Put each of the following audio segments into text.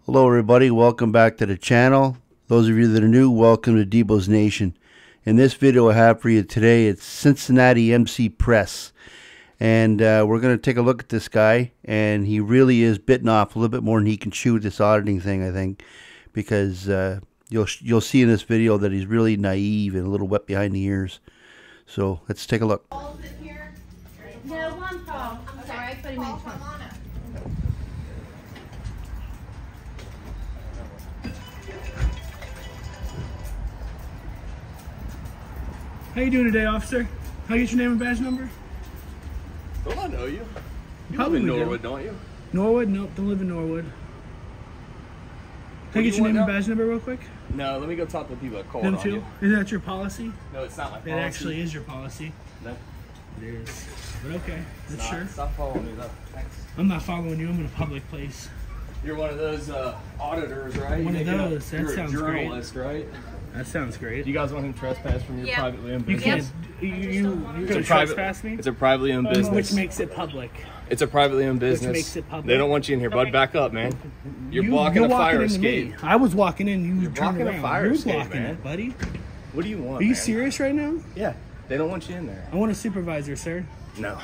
Hello everybody, welcome back to the channel. Those of you that are new, welcome to Debos Nation. In this video I have for you today, it's Cincinnati MC PRESS. And we're going to take a look at this guy, and he really is bitten off a little bit more than he can chew with this auditing thing, I think. Because you'll see in this video that he's really naive and a little wet behind the ears. So let's take a look. No, one call. I'm sorry, I thought he meant one. How you doing today, officer? How you get your name and badge number? Don't I know you? You Probably live in do. Norwood, don't you? Norwood? Nope, don't live in Norwood. Can I get your name and badge number real quick? No, let me go talk to the people that called Them on too? you. Is that your policy? No, it's not my policy. It actually is your policy. No. It is. But okay, that's Stop, sure. Stop following me, though. Thanks. I'm not following you. I'm in a public place. You're one of those auditors, right? One of those. That You're sounds a journalist, right? That sounds great. You guys want him to trespass from your privately owned You business? can't. You're going to trespass me? It's a privately owned business. Which makes it public. It's a privately owned business. Which makes it public. They don't want you in here, bud. Back up, man. You're blocking a fire escape. Me. I was walking in. You're turned blocking around. a fire You're escape, blocking man. it, buddy. What do you want, Are you man? serious right now? Yeah. They don't want you in there. I want a supervisor, sir. No.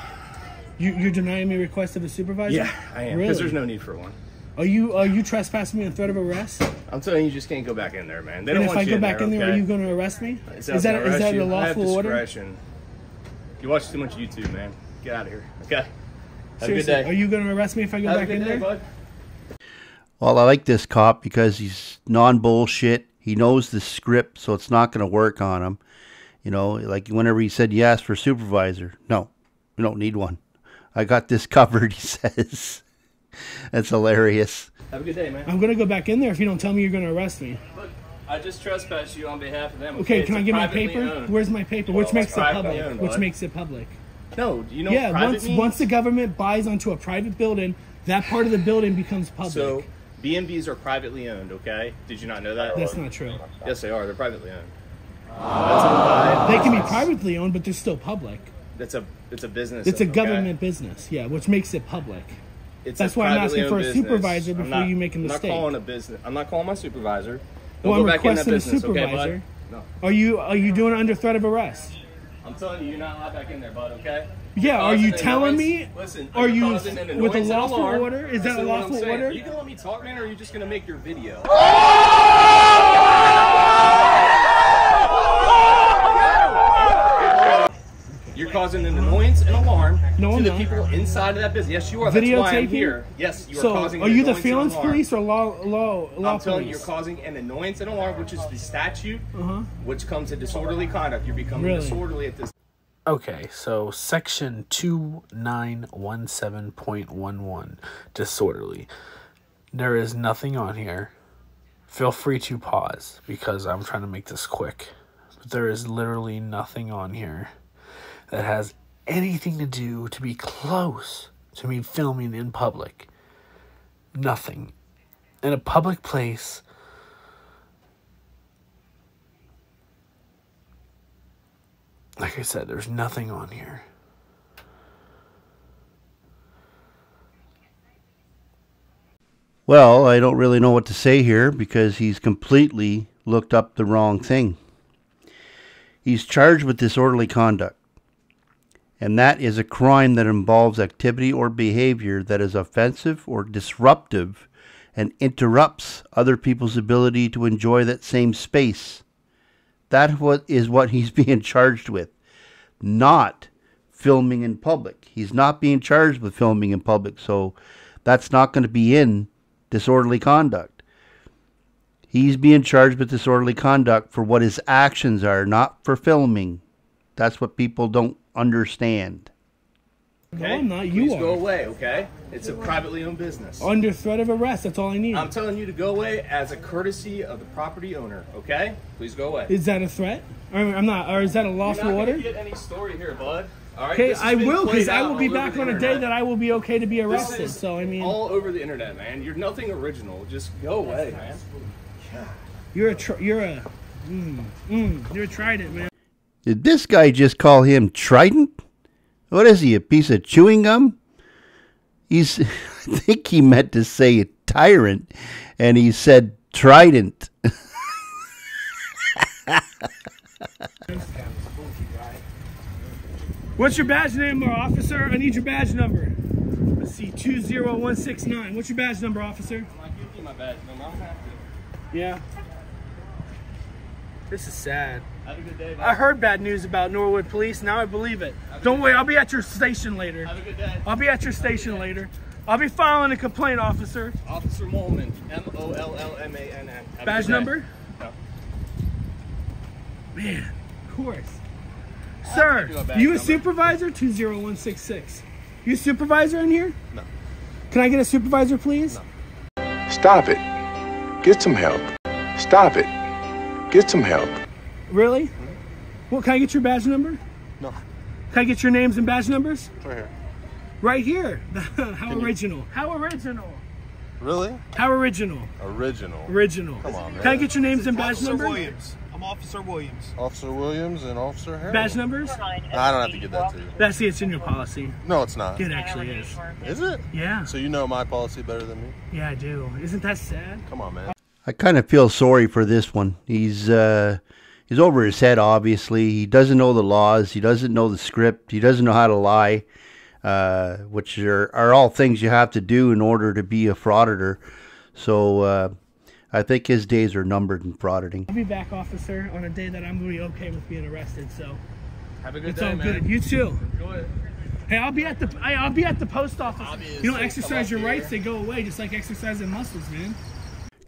You're denying me request of a supervisor? Yeah, I am. Because there's no need for one. Are you trespassing me on threat of arrest? I'm telling you, you just can't go back in there, man. They don't And if want I you go back in there, okay? are you going to arrest me? Is that a lawful order? You watch too much YouTube, man. Get out of here. Okay. Have Seriously, a good day. are you going to arrest me if I go back in there? Bud. Well, I like this cop because he's non-bullshit. He knows the script, so it's not going to work on him. You know, like whenever he said yes for supervisor. No, we don't need one. I got this covered, he says. That's hilarious. Have a good day, man. I'm going to go back in there if you don't tell me you're going to arrest me. Look, I just trespassed you on behalf of them. Okay, can I get my paper? Owned. Where's my paper? Well, Which makes it privately public. owned, Which bud. makes it public. No, do you know Yeah, what private means? once the government buys onto a private building, that part of the building becomes public. So, B&Bs are privately owned, okay? Did you not know that? That's not true. Yes, they are. They're privately owned. That's owned by They can be privately owned, but they're still public. it's a business. It's a okay? government business, yeah, which makes it public. It's That's a why I'm privately asking for owned a business. supervisor before you make a mistake. I'm not calling a business. I'm not calling my supervisor. Well, Don't I'm go back in that requesting a business, supervisor. okay, bud? No. Are you doing it under threat of arrest? I'm telling you, you're not allowed back in there, bud, okay? Yeah, are you Causing telling annoyance. me? Listen, Are you causing an with a annoyance and lawful alarm. order? Is that Listen a to what I'm lawful saying. order? Are you gonna let me talk, man, or are you just gonna make your video? You're causing an annoyance and alarm to the people inside of that business. Yes, you are. That's why I'm here. Yes, you are causing an are you the annoyance and feelings alarm. police or law I'm telling you, police? you're causing an annoyance and alarm, which is the statute, which comes to disorderly conduct. You're becoming disorderly at this. Okay, so section 2917.11, disorderly. There is nothing on here. Feel free to pause because I'm trying to make this quick. But there is literally nothing on here that has anything to do to be close to me filming in public. Nothing. In a public place. Like I said, there's nothing on here. Well, I don't really know what to say here because he's completely looked up the wrong thing. He's charged with disorderly conduct. And that is a crime that involves activity or behavior that is offensive or disruptive and interrupts other people's ability to enjoy that same space. That is what he's being charged with, not filming in public. He's not being charged with filming in public, so that's not going to be in disorderly conduct. He's being charged with disorderly conduct for what his actions are, not for filming. That's what people don't understand. Okay? No, I'm not. Please You are. go away, okay? It's a privately owned business. Under threat of arrest, that's all I need. I'm telling you to go away as a courtesy of the property owner, okay? Please go away. Is that a threat? I'm not. Or is that a lawful You're not order? gonna get any story here, bud. All right. Okay, This has I been will, because played I out will be all over back the on a day internet. that I will be okay to be This arrested. is So I mean, all over the internet, man. You're nothing original. Just go away, man. you're a trident, man. Did this guy just call him Trident? What is he, a piece of chewing gum? I think he meant to say tyrant, and he said trident. What's your badge number, officer? I need your badge number. Let's see, 20169. What's your badge number, officer? I'll give you my badge number. I'll have to. Yeah. This is sad. Have a good day, man. I heard bad news about Norwood Police. Now I believe it. Don't worry, I'll be at your station later. Have a good day. I'll be at your station later. I'll be filing a complaint, officer. Officer Mollman. M-O-L-L-M-A-N-N. Badge number? No. Man, of course. Sir, you a supervisor? 20166. You a supervisor in here? No. Can I get a supervisor, please? No. Stop it. Get some help. Stop it. Get some help. Really? Well, can I get your badge number? No. Can I get your names and badge numbers? Right here. Right here. How original. How original. Really? How original. Original. Original. Come on, man. Can I get your names and badge Officer numbers? Williams. I'm Officer Williams. Officer Williams and Officer Harrell. Badge numbers? No, I don't have to give that to you. That's it's in your policy. No, it's not. It actually is. Is it? Yeah. So you know my policy better than me? Yeah, I do. Isn't that sad? Come on, man. I kind of feel sorry for this one. He's over his head, obviously. He doesn't know the laws. He doesn't know the script. He doesn't know how to lie, which are all things you have to do in order to be a frauditor. So I think his days are numbered in frauditing. I'll be back, officer, on a day that I'm going to be okay with being arrested. So Have a good it's day, all man. good. You too. Enjoy it. Hey, I'll be at the post office. Obviously, You don't exercise your come up rights; they go away, just like exercising muscles, man.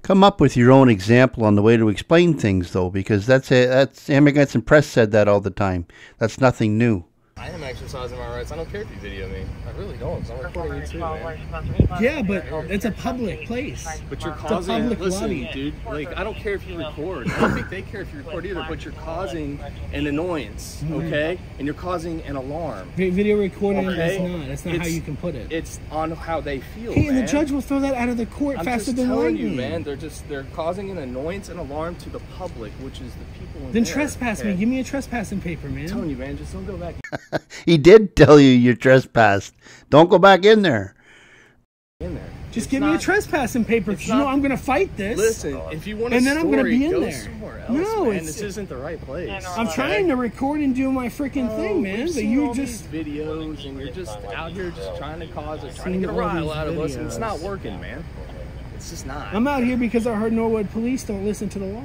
Come up with your own example on the way to explain things, though, because that's Immigrants and Press said that all the time. That's nothing new. I am exercising my rights. I don't care if you video me. I really don't, because I'm recording you too, man. Yeah, but it's a public place. But you're a causing, public listen, lobby. dude, like, I don't care if you record. I don't think they care if you record either, but you're causing an annoyance, okay? And you're causing an alarm. Video recording Okay. is not. That's not how you can put it. It's on how they feel, Hey, and man. the judge will throw that out of the court I'm faster just than telling lightning. you, man. They're causing an annoyance and alarm to the public, which is the people in Then there. trespass me. Give me a trespassing paper, man. I'm telling you, man. Just don't go back He did tell you you're trespassed. Don't go back in there. in there. Just It's give me a not- trespassing paper because it's you know not- I'm going to fight this. Listen, if you want a And then I'm gonna story, be in go there. somewhere else, No, man. it's- This isn't the right place. I'm trying to record and do my freaking thing, man. We've But seen you all just... these videos, and you're just out here just trying to cause it, trying to Seen get a all rile these out of us, and it's videos. not working, man. It's just not. I'm out here because I heard Norwood Police don't listen to the law.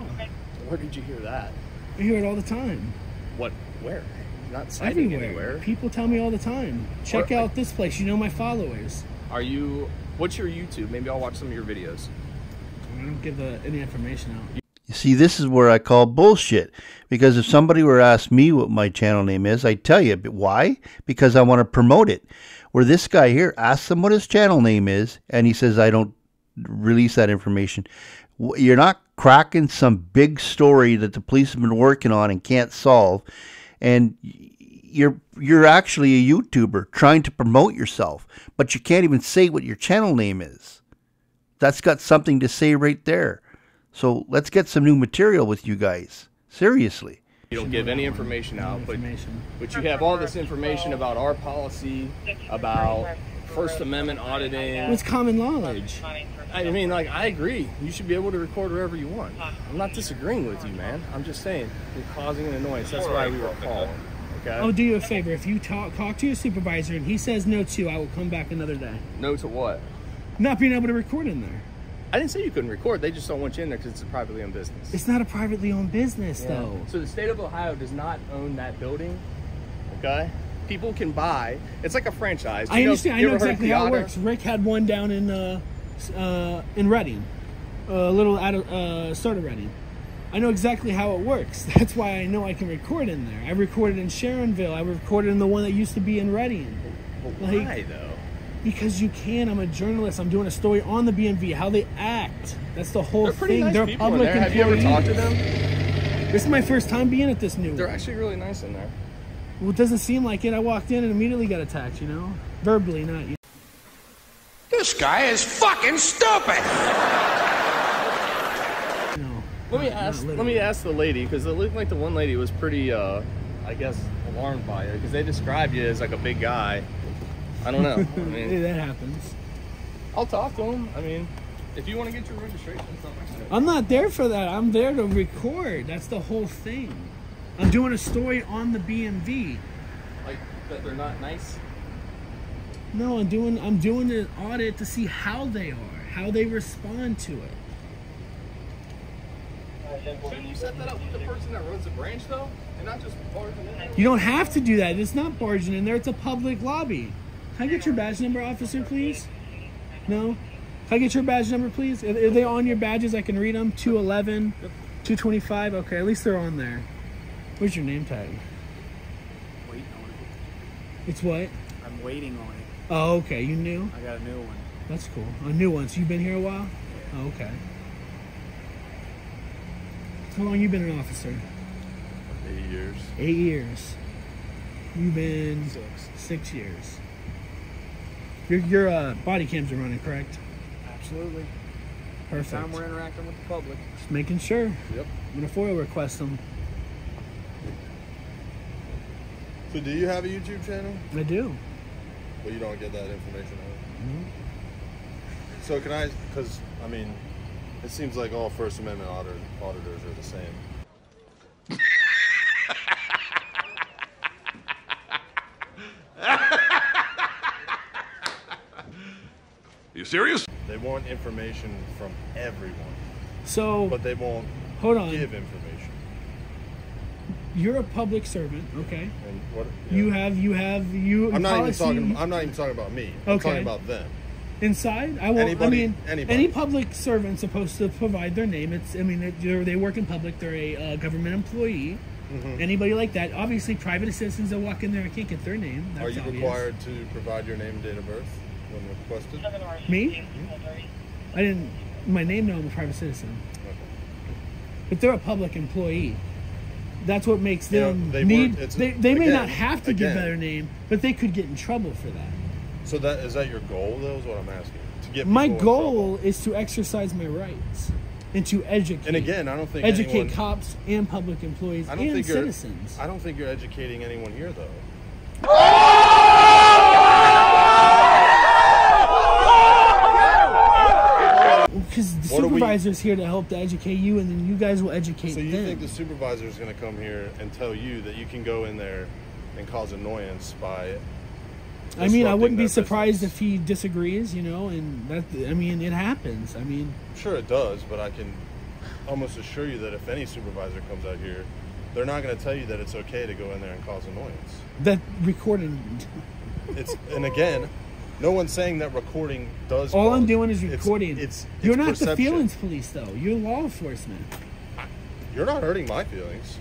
Where did you hear that? I hear it all the time. What? Where? Not citing Everywhere. anywhere. People tell me all the time. Check Where- out this place. You know my followers. Are you? What's your YouTube? Maybe I'll watch some of your videos. I don't give any information out. You see, this is where I call bullshit. Because if somebody were to ask me what my channel name is, I'd tell you. But why? Because I want to promote it. Where this guy here asks him what his channel name is, and he says, I don't release that information. You're not cracking some big story that the police have been working on and can't solve. And you're actually a YouTuber trying to promote yourself, but you can't even say what your channel name is. That's got something to say right there. So let's get some new material with you guys. Seriously. You don't give any information out, but you have all this information about our policy, about First Amendment auditing. It's common knowledge. I mean, like, I agree. You should be able to record wherever you want. I'm not disagreeing with you, man. I'm just saying you're causing an annoyance. That's why we were calling. Okay? I'll do you a favor. If you talk to your supervisor and he says no to you, I will come back another day. No to what? Not being able to record in there. I didn't say you couldn't record. They just don't want you in there because it's a privately owned business. It's not a privately owned business, though. So the state of Ohio does not own that building. Okay? People can buy. It's like a franchise. I understand. I know ever heard of exactly how it Piata? works. Rick had one down in Reading, a little out of start of Reading. I know exactly how it works. That's why I know I can record in there. I recorded in Sharonville. I recorded in the one that used to be in Reading. But why though? Because you can. I'm a journalist. I'm doing a story on the BMV, how they act. That's the whole They're pretty thing. nice They're people in public there. Have you ever employees. talked to them? This is my first time being at this new They're one. actually really nice in there. Well, it doesn't seem like it. I walked in and immediately got attacked, you know? Verbally, not you. This guy is fucking stupid. No. Let me ask the lady, because it looked like the one lady was pretty, I guess, alarmed by it, because they described you as like a big guy. I don't know. I mean, Hey, that happens. I'll talk to him. I mean, If you want to get your registration and stuff like that. I'm not there for that. I'm there to record. That's the whole thing. I'm doing a story on the BMV. Like that they're not nice. No, I'm doing an audit to see how they are, how they respond to it. Shouldn't you set that up with the person that runs the branch though, and not just barging in there? You don't have to do that. It's not barging in there. It's a public lobby. Can I get your badge number, officer, please? No? Can I get your badge number, please? Are they on your badges? I can read them. 211, 225. Okay, at least they're on there. Where's your name tag? Waiting on it. It's what? I'm waiting on it. Oh, okay. You new? I got a new one. That's cool. A new one. So you've been here a while? Oh, okay. How long you been an officer? 8 years. 8 years. You've been 6 years. Your body cams are running, correct? Absolutely. Perfect. Time we're interacting with the public. Just making sure. Yep. I'm gonna FOIL request them. So do you have a YouTube channel? I do. But you don't get that information out? Mm-hmm. So can I, because, I mean, it seems like all First Amendment auditors are the same. You serious? They want information from everyone, So, but they won't hold on. give information. You're a public servant, okay? And what? You have I'm not even policy- talking about me. I'm Okay. talking about them. Inside, Anybody. any public servant's supposed to provide their name. They work in public. They're a government employee. Mm-hmm. Anybody like that. Obviously, private citizens that walk in there, I can't get their name. That's Are you obvious. required to provide your name and date of birth when requested? Me? I didn't. My name, no, I'm a private citizen. Okay. But they're a public employee. That's what makes You know, them they need. work- it's- They may again- not have to give again. their name, but they could get in trouble for that. So is that your goal, though? Is what I'm asking. To get My people in goal trouble? is to exercise my rights and to educate. And again, I don't think educate anyone, cops and public employees I don't and think citizens. I don't think you're educating anyone here, though. Because the What are we- supervisor's here to help to educate you, and then you guys will educate So you them. think the supervisor is going to come here and tell you that you can go in there and cause annoyance by? I mean, I wouldn't be disrupting their surprised business? if he disagrees, you know, and that, I mean, it happens. I mean, Sure, it does, but I can almost assure you that if any supervisor comes out here, they're not going to tell you that it's okay to go in there and cause annoyance. that recording. And again, no one's saying that recording does. All I'm cause- doing is recording. It's You're not perception. the feelings police, though. You're law enforcement. You're not hurting my feelings.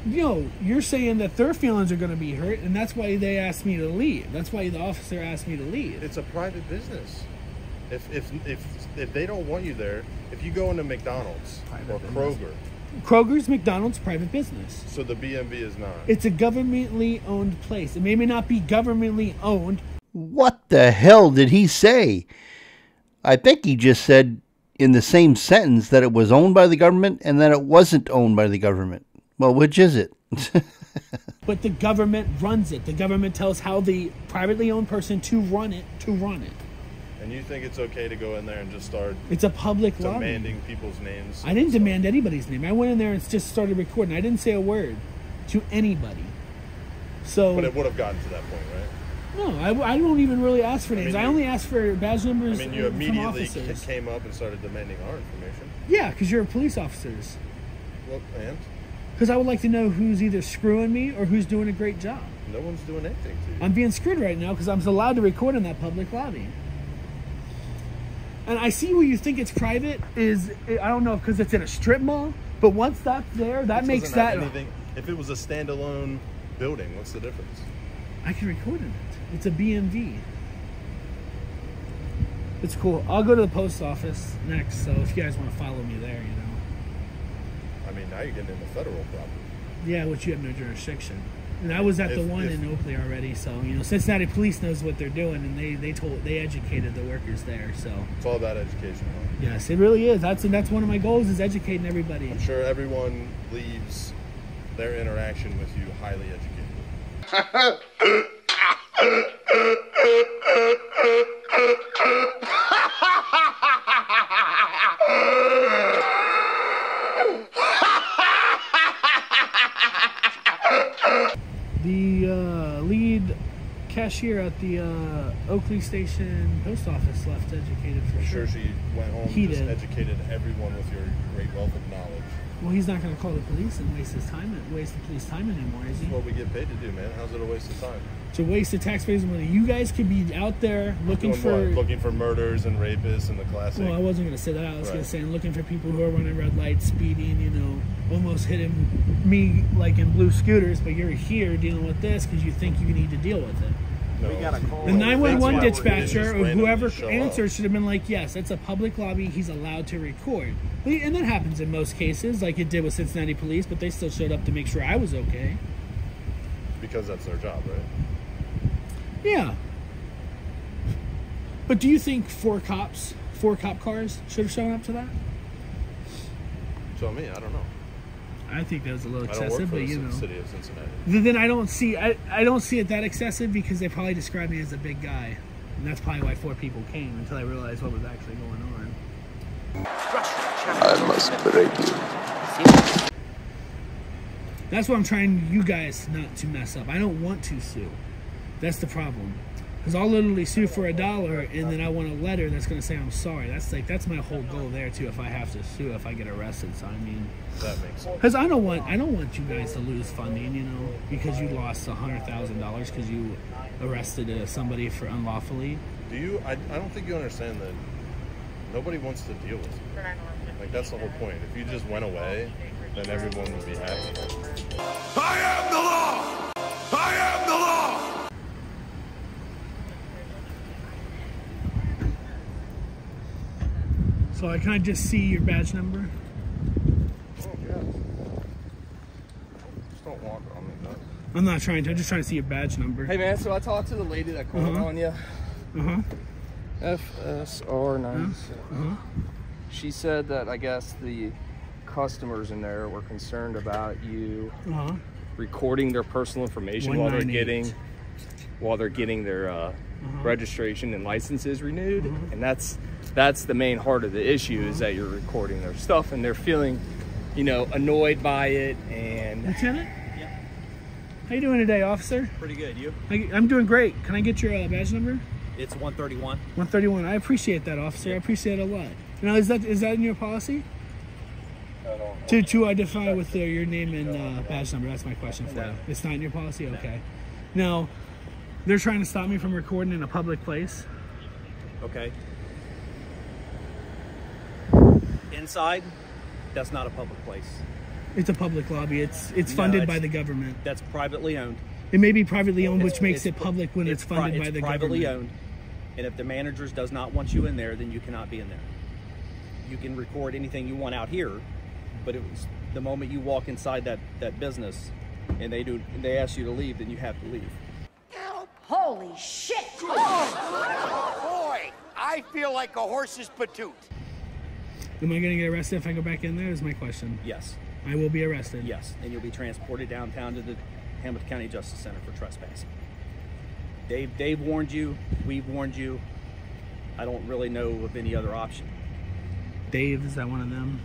You're saying that their feelings are going to be hurt, and that's why they asked me to leave. That's why the officer asked me to leave. It's a private business. If they don't want you there, if you go into McDonald's or Kroger, Kroger's, McDonald's, private business. so the BMV is not. It's a governmentally owned place. It may not be governmentally owned. What the hell did he say? I think he just said in the same sentence that it was owned by the government and that it wasn't owned by the government. Well, which is it? But the government runs it. The government tells how the privately owned person to run it. And you think it's okay to go in there and just start It's a public lobby. demanding people's names? I didn't demand anybody's name. I went in there and just started recording. I didn't say a word to anybody. So, But it would have gotten to that point, right? no, I don't even really ask for names. I you- only ask for badge I numbers mean, you from immediately officers. came up and started demanding our information. Yeah, because you're police officers. Well, and Because I would like to know who's either screwing me or who's doing a great job. no one's doing anything to you. I'm being screwed right now because I'm allowed to record in that public lobby. And I see where you think it's private is, I don't know, because it's in a strip mall, but once that's there, that It makes doesn't have that... anything. If it was a standalone building, what's the difference? I can record in it. It's a BMV. It's cool. I'll go to the post office next, so if you guys want to follow me there, you know. I mean, now you're getting into federal property. Yeah, which you have no jurisdiction. And I was at the one in Oakley already, so, you know, Cincinnati police knows what they're doing, and they educated the workers there, so. It's all about education, huh? Yes, it really is. That's one of my goals, is educating everybody. I'm sure everyone leaves their interaction with you highly educated. cashier at the Oakley Station post office left educated for I'm sure. sure she went home He and just did. educated everyone with your great wealth of knowledge. Well, he's not going to call the police and waste his time and waste the police time anymore, is he? That's what we get paid to do, man. How's it a waste of time? It's a waste of taxpayers' money. You guys could be out there looking Doing for. what? Looking for murders and rapists and the classic. Well, I wasn't going to say that. I was Right. going to say looking for people who are running red lights, speeding, you know, almost hitting me like in blue scooters, but you're here dealing with this because you think you need to deal with it. No. We got a call. The 911 That's why we're dispatcher just or randomly whoever show answers up. should have been like, yes, it's a public lobby. He's allowed to record. And that happens in most cases, like it did with Cincinnati police, but they still showed up to make sure I was okay. Because that's their job, right? Yeah. But do you think four cop cars should have shown up to that? Tell me, I don't know. I think that was a little I don't excessive, work for but the you know. city of Cincinnati. Then I don't see it that excessive because they probably described me as a big guy. And that's probably why 4 people came until I realized what was actually going on. I must break you. That's why I'm trying you guys not to mess up. I don't want to sue. That's the problem. Because I'll literally sue for $1 and then I want a letter that's going to say I'm sorry. That's my whole goal there too. If I have to sue, if I get arrested, so I mean, That makes sense. because I don't want you guys to lose funding, you know, because you lost $100,000 because you arrested somebody for unlawfully. Do you? I don't think you understand that nobody wants to deal with you. Like, that's the whole point. If you just went away, then everyone would be happy. I am the law! I am the law! So can I just see your badge number? Oh, yeah. Just don't walk on me, no. I'm not trying to. I'm just trying to see your badge number. Hey man, so I talked to the lady that called on you. FSR9. She said that I guess the customers in there were concerned about you recording their personal information while they're 198. getting their registration and licenses renewed, and that's the main heart of the issue, is that you're recording their stuff and they're feeling, you know, annoyed by it. And Lieutenant? How you doing today, officer? Pretty good. You? I'm doing great. Can I get your badge number? It's 131. 131. I appreciate that, officer. I appreciate it a lot. Now, is that in your policy? To identify with your name and badge number. That's my question for you. It's not in your policy? Okay. Now, they're trying to stop me from recording in a public place. Okay. Inside, that's not a public place. It's a public lobby. It's funded by the government. That's privately owned. It may be privately owned, which makes it public when it's funded by the government. It's privately owned, and if the managers does not want you in there, then you cannot be in there. You can record anything you want out here, but it was the moment you walk inside that business, and they ask you to leave, then you have to leave. Holy shit! Oh, boy, I feel like a horse's patoot. Am I going to get arrested if I go back in there? Is my question. Yes. I will be arrested. Yes, and you'll be transported downtown to the Hamilton County Justice Center for trespassing. They've warned you. We've warned you. I don't really know of any other option. Dave, is that one of them?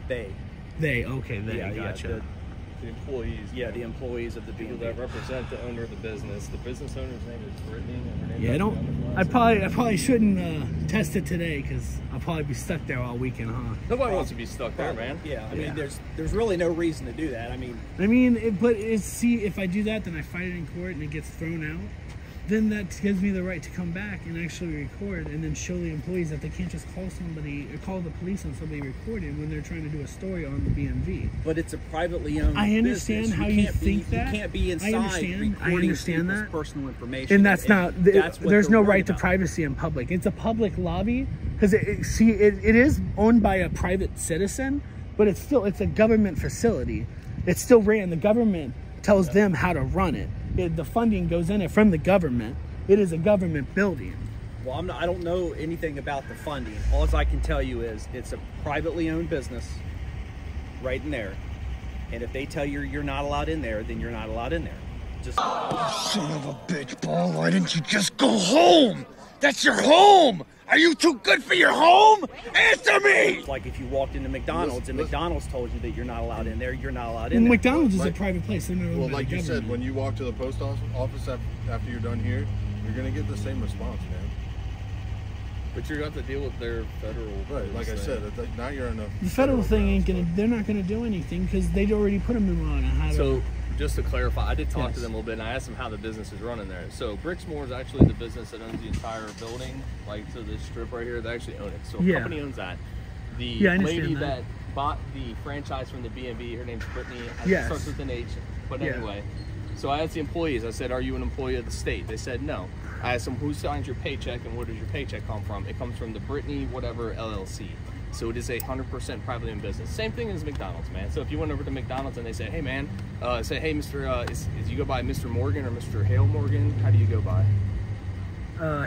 They. Okay, they. Yeah, Gotcha. The employees. Yeah, the employees of the people B&B. that represent the owner of the business. The business owner's name is Brittany. And her name Yeah, I is don't. on the I license. probably shouldn't test it today because I'll probably be stuck there all weekend, huh? Nobody wants to be stuck there, man. Yeah, I mean, there's really no reason to do that. I mean, see, if I do that, then I fight it in court and it gets thrown out. Then that gives me the right to come back and actually record and then show the employees that they can't just call somebody or call the police on somebody recording when they're trying to do a story on the B&B. but it's a privately owned I understand business. how you can't think be, that. You can't be inside I recording understand people's that. personal information. And that's not. That's what there's they're no worried right to about. privacy in public. It's a public lobby because it is owned by a private citizen, but it's a government facility. It's still ran. The government tells them how to run it. The funding goes in it from the government. It is a government building. Well, I don't know anything about the funding. All I can tell you is it's a privately owned business right in there. And if they tell you you're not allowed in there, then you're not allowed in there. Just Son of a bitch, Paul. Why didn't you just go home? That's your home. Are you too good for your home? Answer me! like if you walked into McDonald's and McDonald's told you that you're not allowed in there, you're not allowed in there. McDonald's is a private place. They're not owned Well, by like the you said, government. when you walk to the post office after you're done here, you're gonna get the same response, man. But you're going to have to deal with their federal. Right, like I said, now you're in a. The federal thing ain't gonna. They're not gonna do anything because they'd already put them on how to. So, just to clarify, I did talk Yes. to them a little bit, and I asked them how the business is running there. So, Bricksmore is actually the business that owns the entire building, like to this strip right here. They actually own it. So, a Yeah. company owns that. The Yeah, I understand lady that. bought the franchise from the B&B, her name's Brittany. I think Yes. it starts with an H. But Yeah. anyway, so I asked the employees, I said, are you an employee of the state? They said no. I asked them, who signs your paycheck and where does your paycheck come from? It comes from the Brittany whatever LLC. So it is a 100% privately owned business. Same thing as McDonald's, man. So if you went over to McDonald's and they say, hey, man, say, hey, Mr. Is you go by Mr. Morgan or Mr. Hale Morgan? How do you go by?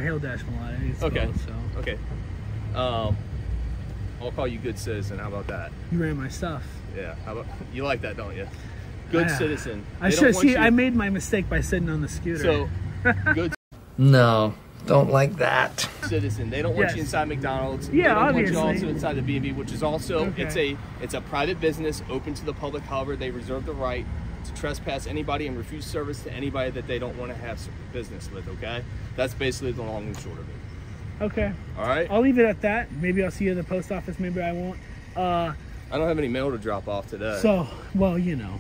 Hail Dash Malata. It's Okay. both, so. Okay. I'll call you good citizen. How about that? You ran my stuff. Yeah. How about you like that, don't you? Good citizen. I They don't should want see. you- I made my mistake by sitting on the scooter. So good No, don't like that. citizen. They don't want Yes. you inside McDonald's. Yeah, they don't obviously. want you also inside the B&B, which is also Okay. it's a private business open to the public. However, they reserve the right to trespass anybody and refuse service to anybody that they don't want to have business with. Okay, that's basically the long and short of it. Okay. All right. I'll leave it at that. Maybe I'll see you at the post office. Maybe I won't. I don't have any mail to drop off today. So, well, you know.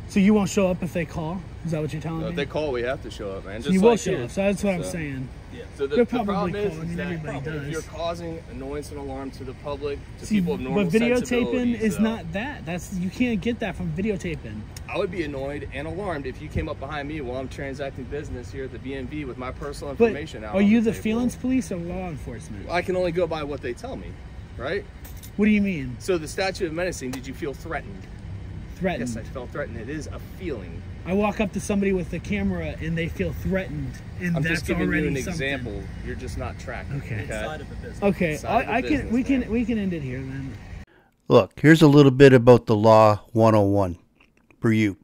So you won't show up if they call? Is that what you're telling me? If they call, we have to show up, man. So Just you like will show you. up. So that's what I'm saying. Yeah. So the They'll probably problem is, call. I mean, that everybody does. if you're causing annoyance and alarm to the public, to See, people of normal but videotaping sensibilities, is though, not that. That's you can't get that from videotaping. I would be annoyed and alarmed if you came up behind me while I'm transacting business here at the B&B with my personal But information out. are on you the table. feelings police or law enforcement? I can only go by what they tell me, right? What do you mean? So the statute of menacing, did you feel threatened? Threatened. Yes, I felt threatened. It is a feeling. I walk up to somebody with a camera and they feel threatened, and I'm that's just giving already you an something. example. You're just not tracking. Okay. Inside of the business. Okay, Inside of the I can. business, We man. can end it here then. Look, here's a little bit about the law 101 for you.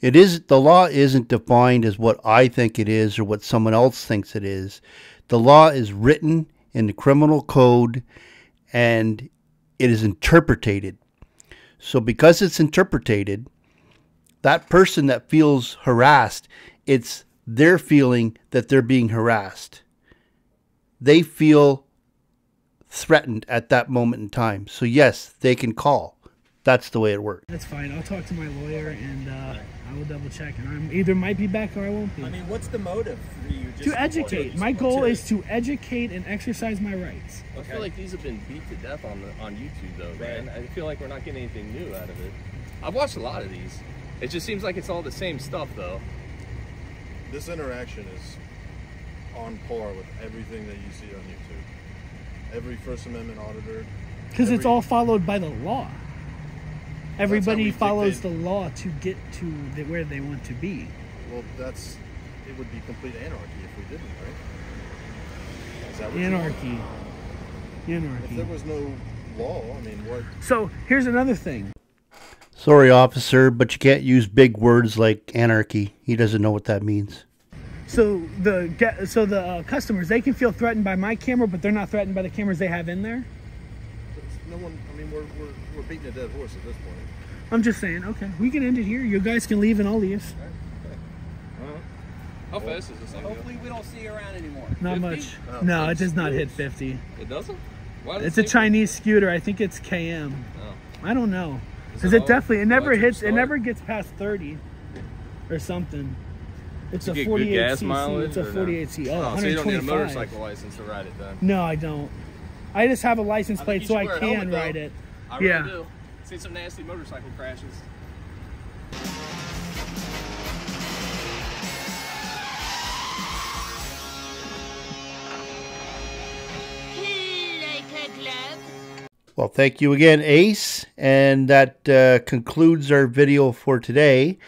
The law isn't defined as what I think it is or what someone else thinks it is. The law is written in the criminal code and it is interpreted. So because it's interpreted, that person that feels harassed, it's their feeling that they're being harassed. They feel threatened at that moment in time. So yes, they can call. That's the way it works. That's fine. I'll talk to my lawyer and I will double check. And I either might be back or I won't be. I mean, what's the motive for you? Just To educate. My goal is to educate and exercise my rights. I feel like these have been beat to death on YouTube, though, man. I feel like we're not getting anything new out of it. I've watched a lot of these. It just seems like it's all the same stuff, though. This interaction is on par with everything that you see on YouTube. Every First Amendment auditor. Because it's all followed by the law. Everybody we follows the dictate- law to get to where they want to be. Well, it would be complete anarchy if we didn't, right? Is that what you Anarchy. want? If there was no law, I mean, what? So here's another thing. Sorry, officer, but you can't use big words like anarchy. He doesn't know what that means. So the customers, they can feel threatened by my camera, but they're not threatened by the cameras they have in there. No one. I mean, we're beating a dead horse at this point. I'm just saying. Okay, we can end it here. You guys can leave and I'll leave. How fast is this thing? Hopefully we don't see you around anymore. Not 50? much. Oh, No, it does not hit 50. It doesn't? Why does It's it a say- Chinese scooter. I think it's KM. Oh. I don't know. Is Because it it all definitely, it never electric hits, it start? never gets past 30 or something. It's To a get good 48 gas cc. mileage, It's a or no? 48 cc. Oh, Oh, so you don't need a 125. motorcycle license to ride it then? No, I don't. I just have a license I think plate you so should I wear a can helmet, though. ride it. I really Yeah. do. Seen some nasty motorcycle crashes. Well, thank you again, Ace. And that concludes our video for today.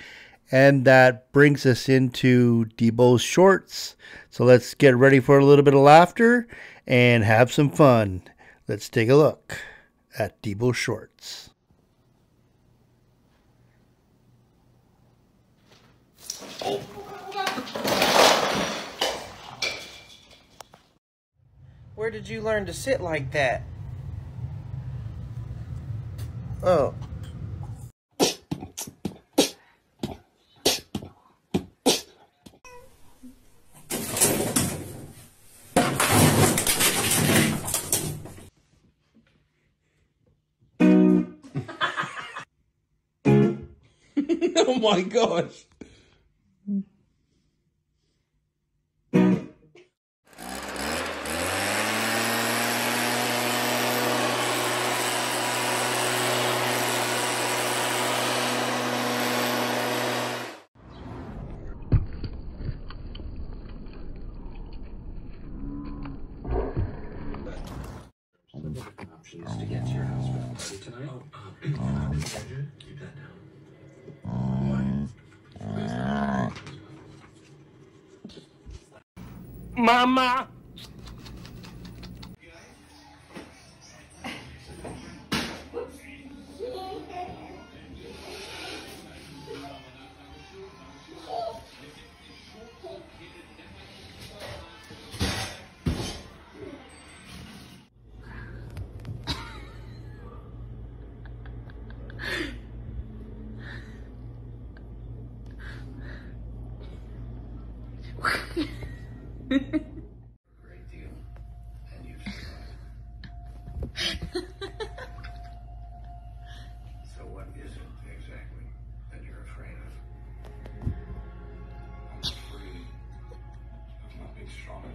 And that brings us into Debos Shorts. So let's get ready for a little bit of laughter and have some fun. Let's take a look at Debos Shorts. Where did you learn to sit like that? Oh. Oh my gosh. Options to get to your house for the party tonight. Keep that down. Mama. Great deal. And you've survived. So what is it exactly that you're afraid of? I'm afraid of not being strong enough.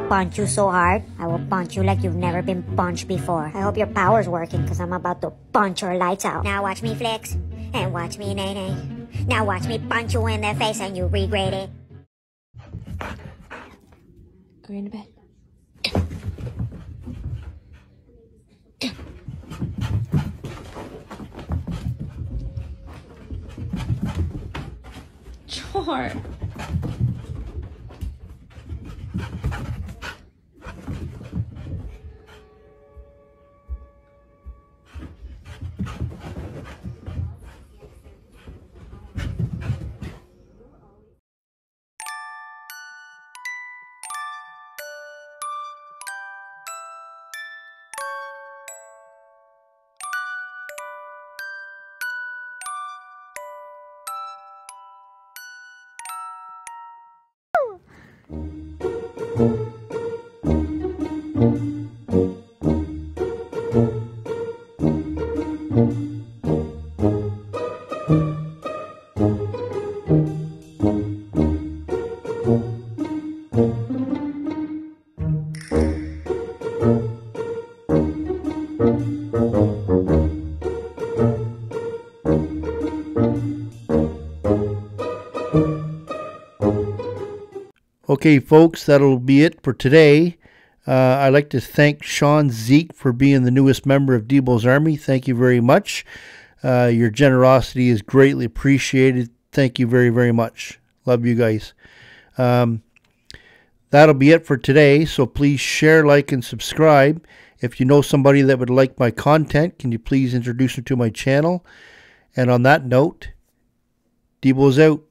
Punch you so hard, I will punch you like you've never been punched before. I hope your power's working, because I'm about to punch your lights out. Now watch me flex, and watch me nay-nay. Now watch me punch you in the face and you regret it. Go into bed. Chore. Okay, folks, that'll be it for today. I'd like to thank Sean Zeke for being the newest member of Debos Army. Thank you very much. Your generosity is greatly appreciated. Thank you very, very much. Love you guys. That'll be it for today, so please share, like, and subscribe. If you know somebody that would like my content, can you please introduce them to my channel? And on that note, Debos out.